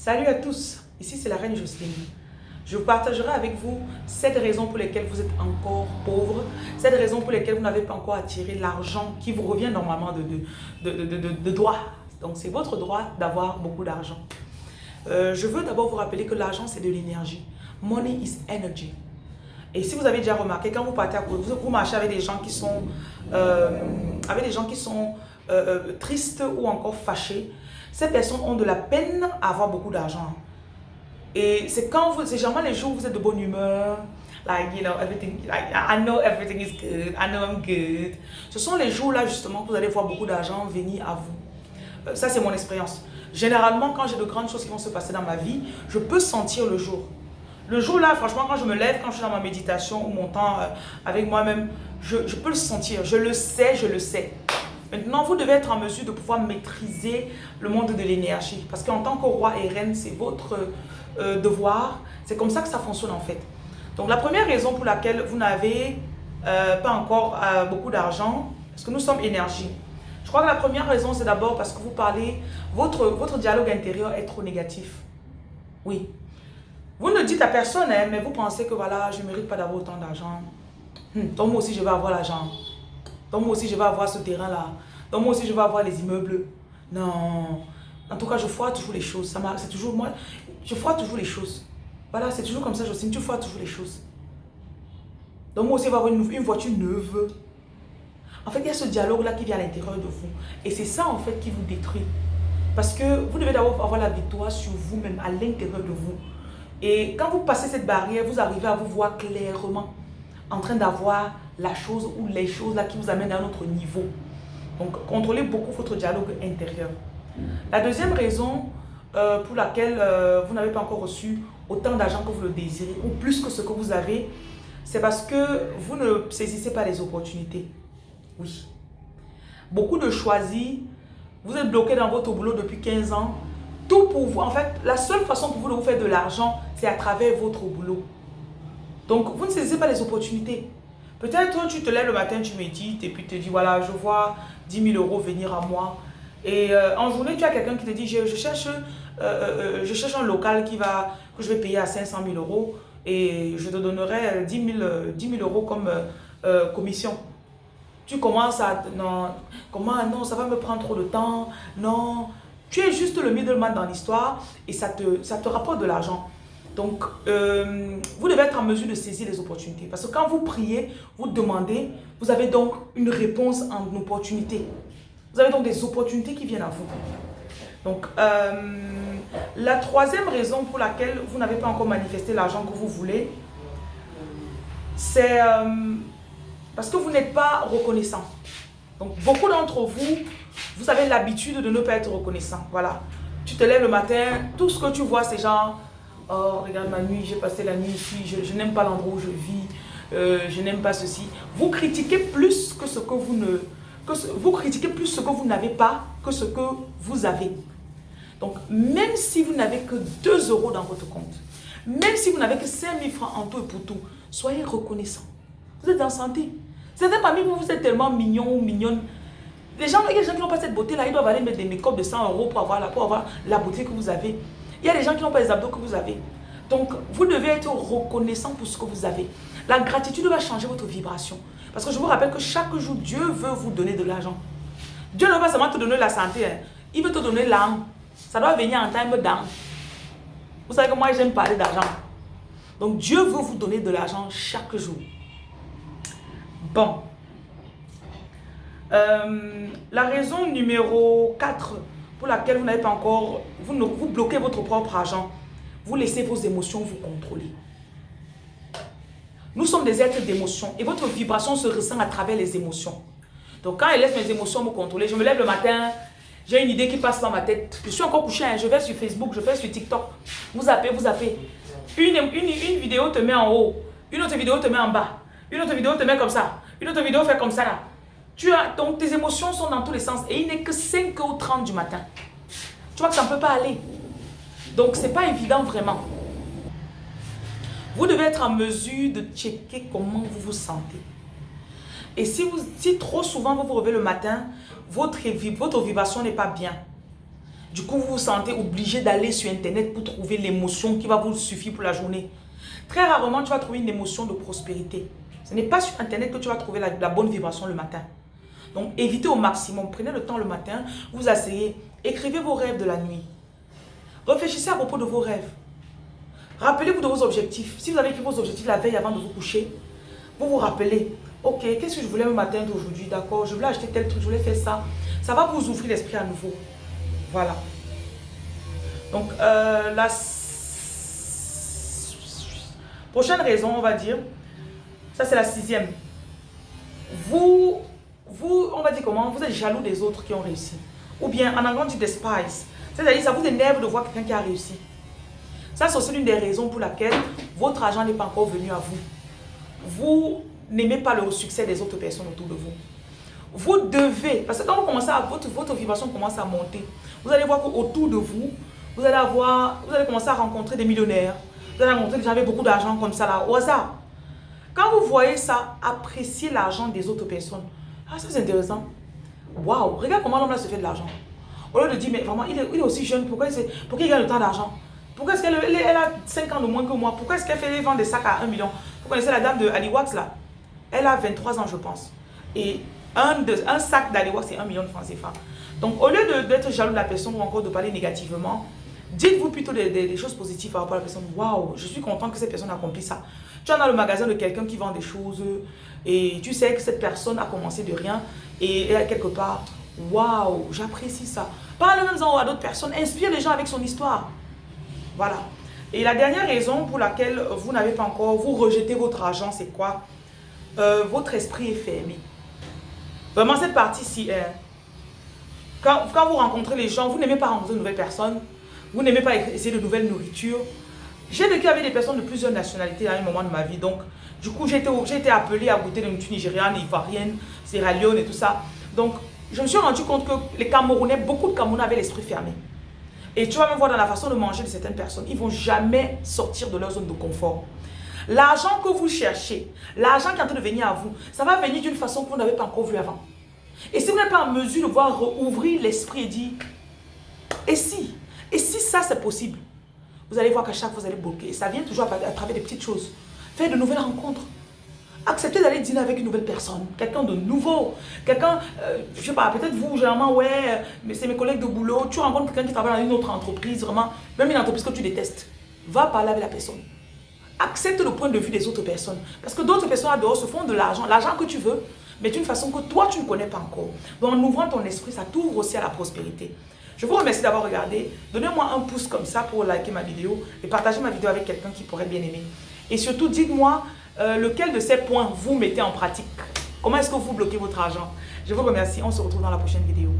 Salut à tous, ici c'est la reine Jocelyne. Je partagerai avec vous 7 raisons pour lesquelles vous êtes encore pauvre, 7 raisons pour lesquelles vous n'avez pas encore attiré l'argent qui vous revient normalement de droit. Donc c'est votre droit d'avoir beaucoup d'argent. Je veux d'abord vous rappeler que l'argent c'est de l'énergie. Money is energy. Et si vous avez déjà remarqué, quand vous partez à côté, vous marchez avec des gens qui sont, tristes ou encore fâchés, ces personnes ont de la peine à avoir beaucoup d'argent. Et c'est généralement les jours où vous êtes de bonne humeur, like, you know, everything, like, I know everything is good, I know I'm good. Ce sont les jours là justement que vous allez voir beaucoup d'argent venir à vous. Ça c'est mon expérience. Généralement, quand j'ai de grandes choses qui vont se passer dans ma vie, je peux sentir le jour. Le jour là, franchement, quand je me lève, quand je suis dans ma méditation ou mon temps avec moi-même, je peux le sentir, je le sais, je le sais. Maintenant, vous devez être en mesure de pouvoir maîtriser le monde de l'énergie. Parce qu'en tant que roi et reine, c'est votre devoir. C'est comme ça que ça fonctionne en fait. Donc la première raison pour laquelle vous n'avez pas encore beaucoup d'argent, parce que nous sommes énergie. Je crois que la première raison, c'est d'abord parce que vous parlez, votre dialogue intérieur est trop négatif. Oui. Vous ne dites à personne, hein, mais vous pensez que voilà, je ne mérite pas d'avoir autant d'argent. Donc moi aussi, je vais avoir l'argent. Donc moi aussi, je vais avoir ce terrain-là. Donc moi aussi, je vais avoir les immeubles. Non. En tout cas, je foire toujours les choses. C'est toujours moi. Je foire toujours les choses. Voilà, c'est toujours comme ça, Jocelyne. Tu foires toujours les choses. Donc moi aussi, je vais avoir une voiture neuve. En fait, il y a ce dialogue-là qui vient à l'intérieur de vous. Et c'est ça, en fait, qui vous détruit. Parce que vous devez d'abord avoir la victoire sur vous-même, à l'intérieur de vous. Et quand vous passez cette barrière, vous arrivez à vous voir clairement en train d'avoir la chose ou les choses là qui vous amènent à un autre niveau. Donc, contrôlez beaucoup votre dialogue intérieur. La deuxième raison pour laquelle vous n'avez pas encore reçu autant d'argent que vous le désirez ou plus que ce que vous avez, c'est parce que vous ne saisissez pas les opportunités. Oui. Beaucoup de choisis, vous êtes bloqué dans votre boulot depuis 15 ans. Tout pour vous, en fait, la seule façon pour vous de vous faire de l'argent, c'est à travers votre boulot. Donc, vous ne saisissez pas les opportunités. Peut-être tu te lèves le matin, tu médites et puis tu te dis, voilà, je vois 10 000 euros venir à moi. Et en journée, tu as quelqu'un qui te dit, je cherche un local que je vais payer à 500 000 euros et je te donnerai 10 000 euros comme commission. Tu commences à, non, comment, non, ça va me prendre trop de temps, non. Tu es juste le middleman dans l'histoire et ça te rapporte de l'argent. Donc, vous devez être en mesure de saisir les opportunités. Parce que quand vous priez, vous demandez, vous avez donc une réponse en opportunité. Vous avez donc des opportunités qui viennent à vous. Donc, la troisième raison pour laquelle vous n'avez pas encore manifesté l'argent que vous voulez, c'est parce que vous n'êtes pas reconnaissant. Donc, beaucoup d'entre vous, vous avez l'habitude de ne pas être reconnaissant. Voilà. Tu te lèves le matin, tout ce que tu vois, c'est genre, oh, regarde ma nuit, j'ai passé la nuit ici, je n'aime pas l'endroit où je vis, je n'aime pas ceci. Vous critiquez plus que ce que vous ne... vous critiquez plus ce que vous n'avez pas que ce que vous avez. Donc, même si vous n'avez que 2 euros dans votre compte, même si vous n'avez que 5 000 francs en tout et pour tout, soyez reconnaissant. Vous êtes en santé. Certains parmi vous, vous êtes tellement mignons ou mignonnes. Il y a des gens qui n'ont pas cette beauté-là, ils doivent aller mettre des make-up de 100 euros pour avoir la beauté que vous avez. Il y a des gens qui n'ont pas les abdos que vous avez. Donc, vous devez être reconnaissant pour ce que vous avez. La gratitude va changer votre vibration. Parce que je vous rappelle que chaque jour, Dieu veut vous donner de l'argent. Dieu ne veut pas seulement te donner la santé. Hein. Il veut te donner l'âme. Ça doit venir en time d'âme. Vous savez que moi, j'aime parler d'argent. Donc, Dieu veut vous donner de l'argent chaque jour. Bon. La raison numéro 4 pour laquelle vous n'avez pas encore, vous bloquez votre propre argent, vous laissez vos émotions vous contrôler. Nous sommes des êtres d'émotions et votre vibration se ressent à travers les émotions. Donc quand je laisse mes émotions me contrôler, je me lève le matin, j'ai une idée qui passe dans ma tête, je suis encore couché, hein, je vais sur Facebook, je vais sur TikTok, vous zappez. Une vidéo te met en haut, une autre vidéo te met en bas, une autre vidéo te met comme ça, une autre vidéo fait comme ça là. Donc tes émotions sont dans tous les sens et il n'est que 5h30 du matin. Tu vois que ça ne peut pas aller. Donc ce n'est pas évident vraiment. Vous devez être en mesure de checker comment vous vous sentez. Et si trop souvent vous vous réveillez le matin, votre vibration n'est pas bien. Du coup, vous vous sentez obligé d'aller sur Internet pour trouver l'émotion qui va vous suffire pour la journée. Très rarement, tu vas trouver une émotion de prospérité. Ce n'est pas sur Internet que tu vas trouver la bonne vibration le matin. Donc, évitez au maximum. Prenez le temps le matin, vous asseyez, écrivez vos rêves de la nuit. Réfléchissez à propos de vos rêves. Rappelez-vous de vos objectifs. Si vous avez écrit vos objectifs la veille avant de vous coucher, vous vous rappelez, ok, qu'est-ce que je voulais me matin d'aujourd'hui, d'accord, je voulais acheter tel truc, je voulais faire ça. Ça va vous ouvrir l'esprit à nouveau. Voilà. Donc, la prochaine raison, on va dire, ça c'est la 6e. Vous, on va dire comment, vous êtes jaloux des autres qui ont réussi. Ou bien, en anglais, on dit despise. C'est-à-dire, ça vous énerve de voir quelqu'un qui a réussi. Ça, c'est aussi l'une des raisons pour laquelle votre argent n'est pas encore venu à vous. Vous n'aimez pas le succès des autres personnes autour de vous. Vous devez, parce que quand vous commencez à, votre vibration commence à monter, vous allez voir qu'autour de vous, vous allez commencer à rencontrer des millionnaires, vous allez rencontrer des gens avec beaucoup d'argent comme ça là, au hasard. Quand vous voyez ça, appréciez l'argent des autres personnes. Ah, ça c'est intéressant. Waouh, regarde comment l'homme là se fait de l'argent. Au lieu de dire, mais vraiment, il est aussi jeune, pourquoi il gagne autant d'argent? Pourquoi est-ce qu'elle a 5 ans de moins que moi? Pourquoi est-ce qu'elle fait vendre des sacs à 1 million? Vous connaissez la dame de Aliwax là? Elle a 23 ans, je pense. Et un sac d'Aliwax, c'est 1 million de francs CFA. Donc, au lieu d'être jaloux de la personne ou encore de parler négativement, dites-vous plutôt des choses positives par rapport à la personne. Waouh, je suis contente que cette personne a accompli ça. Tu es dans le magasin de quelqu'un qui vend des choses et tu sais que cette personne a commencé de rien et quelque part, waouh, j'apprécie ça. Parle-en à d'autres personnes, inspire les gens avec son histoire. Voilà. Et la dernière raison pour laquelle vous n'avez pas encore, vous rejetez votre argent, c'est quoi? Votre esprit est fermé. Vraiment, cette partie-ci, quand vous rencontrez les gens, vous n'aimez pas rencontrer de nouvelles personnes, vous n'aimez pas essayer de nouvelles nourritures. J'ai vécu avec des personnes de plusieurs nationalités à un moment de ma vie, donc du coup, j'ai été appelée à goûter des nourritures nigérianes, ivoiriennes, sierra-léone et tout ça. Donc, je me suis rendu compte que les Camerounais, beaucoup de Camerounais avaient l'esprit fermé. Et tu vas même voir dans la façon de manger de certaines personnes, ils ne vont jamais sortir de leur zone de confort. L'argent que vous cherchez, l'argent qui est en train de venir à vous, ça va venir d'une façon que vous n'avez pas encore vue avant. Et si vous n'êtes pas en mesure de voir ouvrir l'esprit et dire, et si ça c'est possible, vous allez voir qu'à chaque fois vous allez bloquer. Et ça vient toujours à travers des petites choses. Faire de nouvelles rencontres. Acceptez d'aller dîner avec une nouvelle personne, quelqu'un de nouveau, quelqu'un, je sais pas, peut-être vous, généralement, ouais, mais c'est mes collègues de boulot, tu rencontres quelqu'un qui travaille dans une autre entreprise, vraiment, même une entreprise que tu détestes, va parler avec la personne. Accepte le point de vue des autres personnes, parce que d'autres personnes là dehors se font de l'argent que tu veux, mais d'une façon que toi, tu ne connais pas encore. Donc, en ouvrant ton esprit, ça t'ouvre aussi à la prospérité. Je vous remercie d'avoir regardé. Donnez-moi un pouce comme ça pour liker ma vidéo et partager ma vidéo avec quelqu'un qui pourrait bien aimer. Et surtout, dites-moi lequel de ces points vous mettez en pratique. Comment est-ce que vous bloquez votre argent? Je vous remercie. On se retrouve dans la prochaine vidéo.